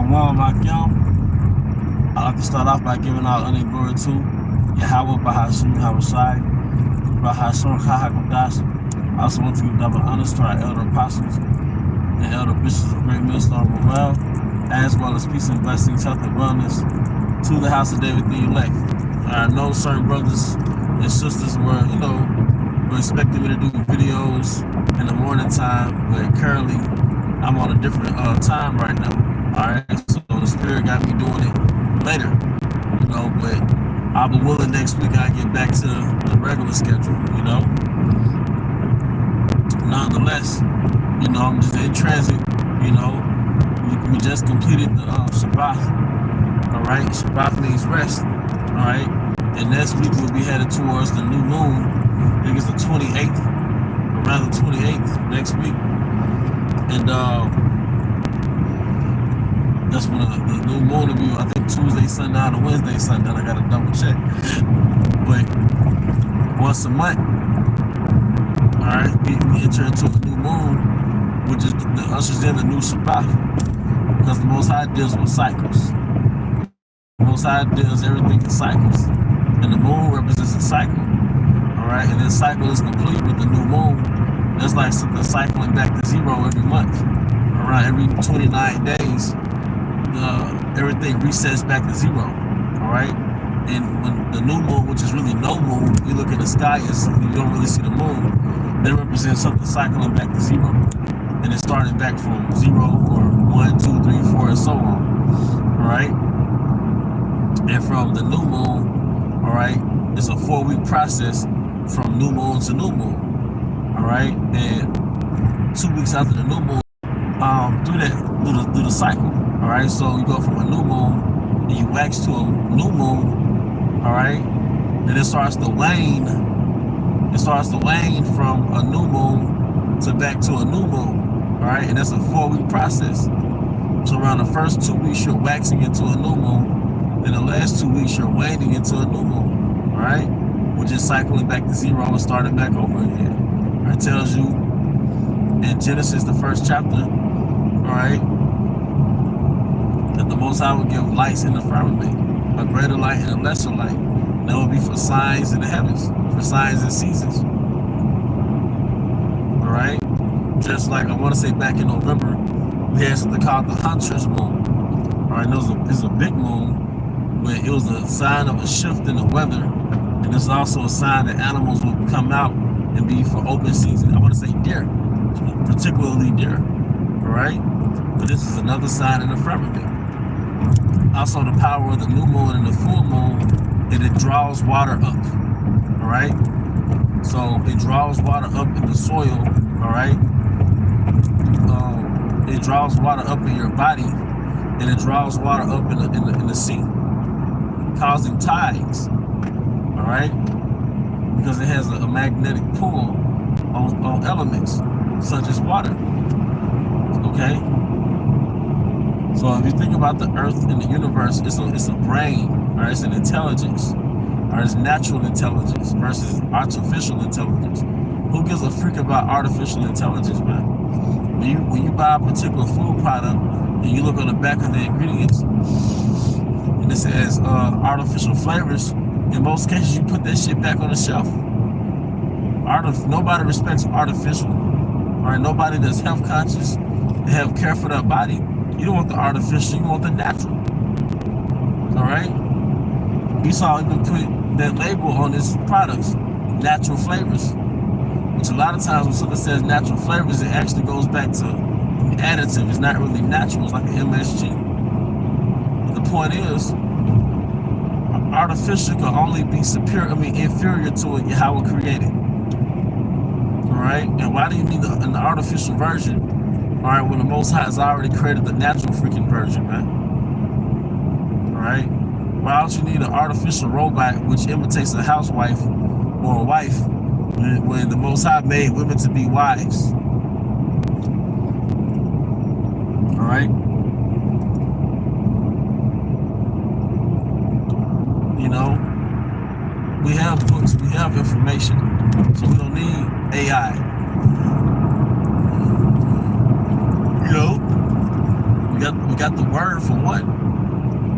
Shalom, Akim. I'd like to start off by giving all honor and glory to Yahweh, Bahashim, Yahushai, Bahashim, Chahakodash. I also want to give double honors to our elder apostles and elder bishops of Great Millstone Well, as well as peace and blessings, health and wellness to the house of David the elect. I know certain brothers and sisters were expecting me to do videos in the morning time, but currently I'm on a different time right now. Alright, so the Spirit got me doing it later, but I'll be willing next week I get back to the regular schedule, Nonetheless, I'm just in transit, we just completed the Shabbat, alright? Shabbat means rest, alright? And next week we'll be headed towards the new moon. I think it's the 28th, around the 28th next week. And that's when the new moon will be, I think Tuesday, sundown, or Wednesday, sundown. I gotta double check. But once a month, alright, we enter into a new moon, which is the ushers in the new Shabbat. Because the Most High deals with cycles. The Most High deals everything in cycles. And the moon represents a cycle. Alright, and this cycle is complete with the new moon. That's like something cycling back to zero every month. Around every 29 days, everything resets back to zero. Alright? And when the new moon, which is really no moon, you look at the sky and you don't really see the moon, that represents something cycling back to zero. And it's starting back from 0 or 1, 2, 3, 4, and so on. Alright? And from the new moon, alright, it's a 4-week process from new moon to new moon. Alright? And 2 weeks after the new moon, through the cycle. Alright, so you go from a new moon and you wax to a new moon, alright, and it starts to wane. It starts to wane from a new moon to back to a new moon, alright, and that's a 4-week process. So around the first 2 weeks you're waxing into a new moon, then the last 2 weeks you're waning into a new moon, alright, which is cycling back to zero and starting back over again. It tells you in Genesis, the 1st chapter, alright, that the Most High will give lights in the firmament, a greater light and a lesser light. That will be for signs in the heavens, for signs and seasons. Alright? Just like I want to say back in November, we had something called the Hunter's Moon. Alright, it's a big moon, but it was a sign of a shift in the weather, and it's also a sign that animals will come out and be for open season. I want to say deer, particularly deer. Alright? But this is another sign in the firmament. Also, the power of the new moon and the full moon, and it draws water up. Alright? So it draws water up in the soil, alright? It draws water up in your body, and it draws water up in the sea, causing tides. Alright? Because it has a magnetic pull on elements, such as water. Okay? So if you think about the earth and the universe, it's a brain, right? It's an intelligence, or it's natural intelligence versus artificial intelligence. Who gives a freak about artificial intelligence, man? When you buy a particular food product and you look on the back of the ingredients and it says artificial flavors, in most cases you put that shit back on the shelf. Nobody respects artificial. All right, nobody that's health conscious and have care for their body. You don't want the artificial, you want the natural. All right? Esau even put that label on his products, natural flavors. Which a lot of times when something says natural flavors, it actually goes back to additive. It's not really natural, it's like an MSG. But the point is, artificial can only be inferior to what Yahweh created. All right? And why do you need an artificial version? All right, when the Most High has already created the natural freaking version, man. All right? Why don't you need an artificial robot which imitates a housewife or a wife when the Most High made women to be wives? All right? We have books, we have information, so we don't need AI. We got the word for one.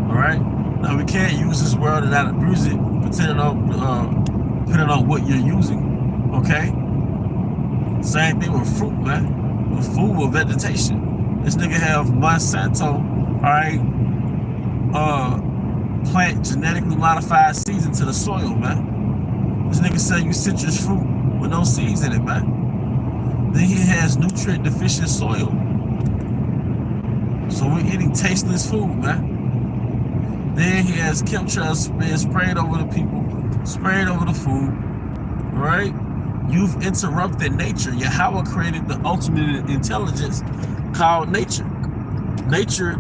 All right. Now we can't use this word and not abuse it, depending on what you're using. Okay. Same thing with fruit, man. With food or vegetation. This nigga have Monsanto, all right, plant genetically modified seeds into the soil, man. This nigga sell you citrus fruit with no seeds in it, man. Then he has nutrient deficient soil. So we're eating tasteless food, man. Then he has chemtrails being sprayed over the people, sprayed over the food, right? You've interrupted nature. Yahweh created the ultimate intelligence called nature. Nature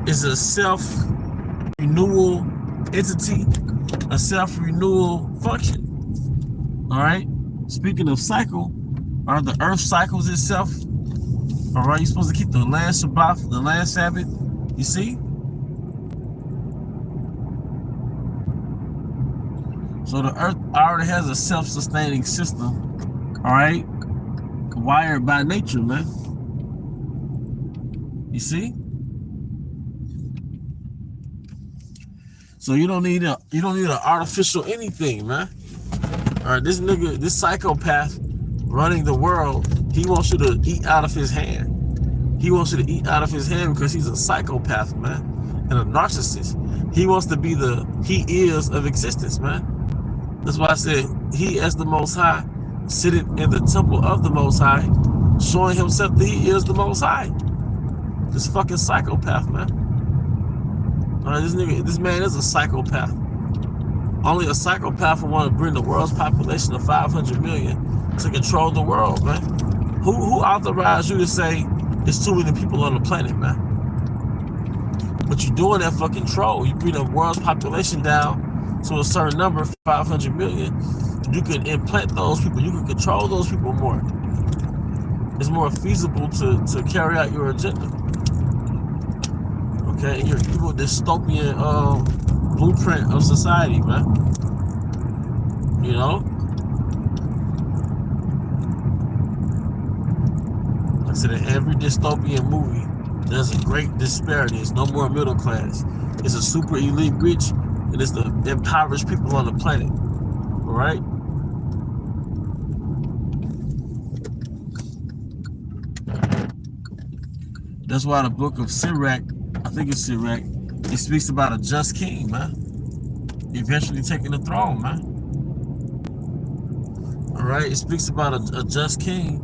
is a self-renewal entity, a self-renewal function. All right. Speaking of cycle, are the earth cycles itself? All right. You're supposed to keep the land Shabbat, the land Sabbath. You see? So the earth already has a self-sustaining system. All right. Wired by nature, man. You see? So you don't need an artificial anything, man. All right, this nigga, this psychopath running the world, he wants you to eat out of his hand. He wants you to eat out of his hand because he's a psychopath, man, and a narcissist. He wants to be the he is of existence, man. That's why I said he as the Most High, sitting in the temple of the Most High, showing himself that he is the Most High. This fucking psychopath, man. All right, this man is a psychopath. Only a psychopath would want to bring the world's population of 500 million to control the world, man. Who authorized you to say there's too many people on the planet, man? But you're doing that fucking troll. You bring the world's population down to a certain number, 500 million. You can implant those people. You can control those people more. It's more feasible to carry out your agenda. Okay, your evil dystopian blueprint of society, man. You know? Like I said, in every dystopian movie, there's a great disparity. It's no more middle class. It's a super elite rich, and it's the impoverished people on the planet. All right? That's why the book of Sirach, I think it's Sirach, it speaks about a just king, man. Eventually taking the throne, man. All right, it speaks about a just king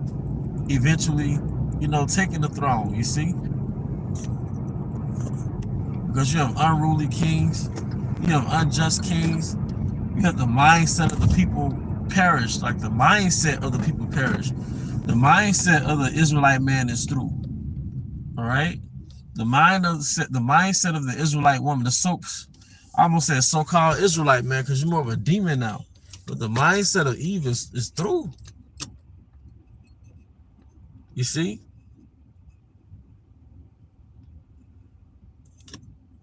eventually, you know, taking the throne, you see? Because you have unruly kings, you have unjust kings, you have the mindset of the people perish, like the mindset of the people perish. The mindset of the Israelite man is through. All right? The mindset of the Israelite woman, I almost said so-called Israelite man, because you're more of a demon now. But the mindset of Eve is through. You see?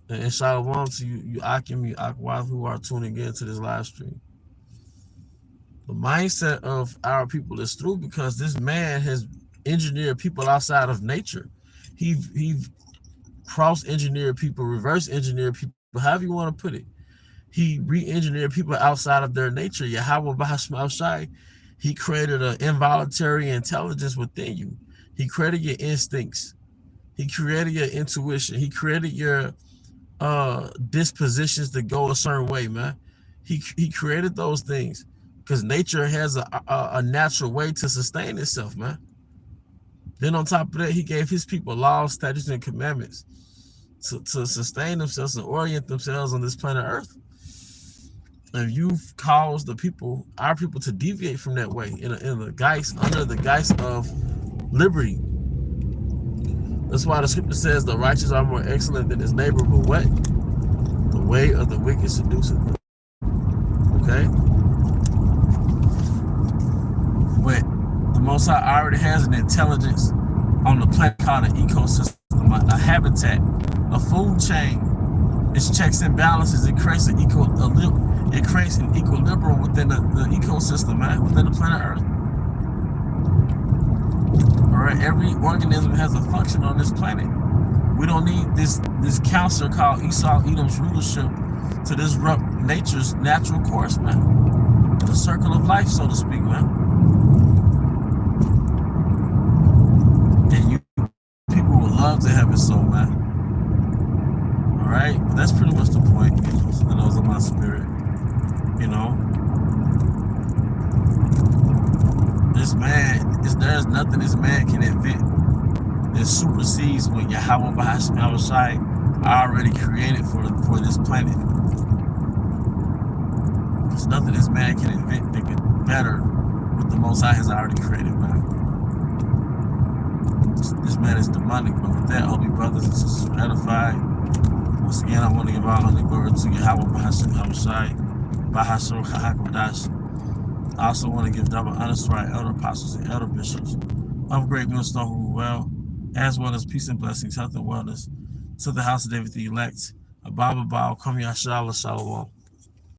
And shalom to you Akim, you Akwad, who are tuning in to this live stream. The mindset of our people is through because this man has engineered people outside of nature. He cross-engineered people, reverse-engineered people, however you want to put it. He re-engineered people outside of their nature. Yahweh Bahashma Shai, he created an involuntary intelligence within you. He created your instincts. He created your intuition. He created your dispositions to go a certain way, man. He created those things because nature has a natural way to sustain itself, man. Then on top of that, he gave his people laws, statutes, and commandments to sustain themselves and orient themselves on this planet Earth. And you've caused the people, our people, to deviate from that way under the guise of liberty. That's why the scripture says the righteous are more excellent than his neighbor, but what? The way of the wicked seduceth them. Okay? But the Most High already has an intelligence on the planet called an ecosystem, a habitat, a food chain. It's checks and balances. It creates an equilibrium within the ecosystem, man, within the planet Earth. All right, every organism has a function on this planet. We don't need this counselor called Esau Edom's rulership to disrupt nature's natural course, man. The circle of life, so to speak, man. And you people would love to have it so, man. All right, but that's pretty much the point. And those are my spirit. You know, this man, there's nothing this man can invent that supersedes what Yahweh Bahashai already created for this planet. There's nothing this man can invent that can better what the Most High has already created, man. This man is demonic, but with that, holy brothers and sisters were edified. Once again, I want to give all honor and glory to Yahweh Bahashai, Bahashur Chahakodash. I also want to give double honor to our elder apostles and elder bishops of Great Millstone who well, as well as peace and blessings, health and wellness to the house of David the elect. Abba Baal, Kom Yashala Shalom.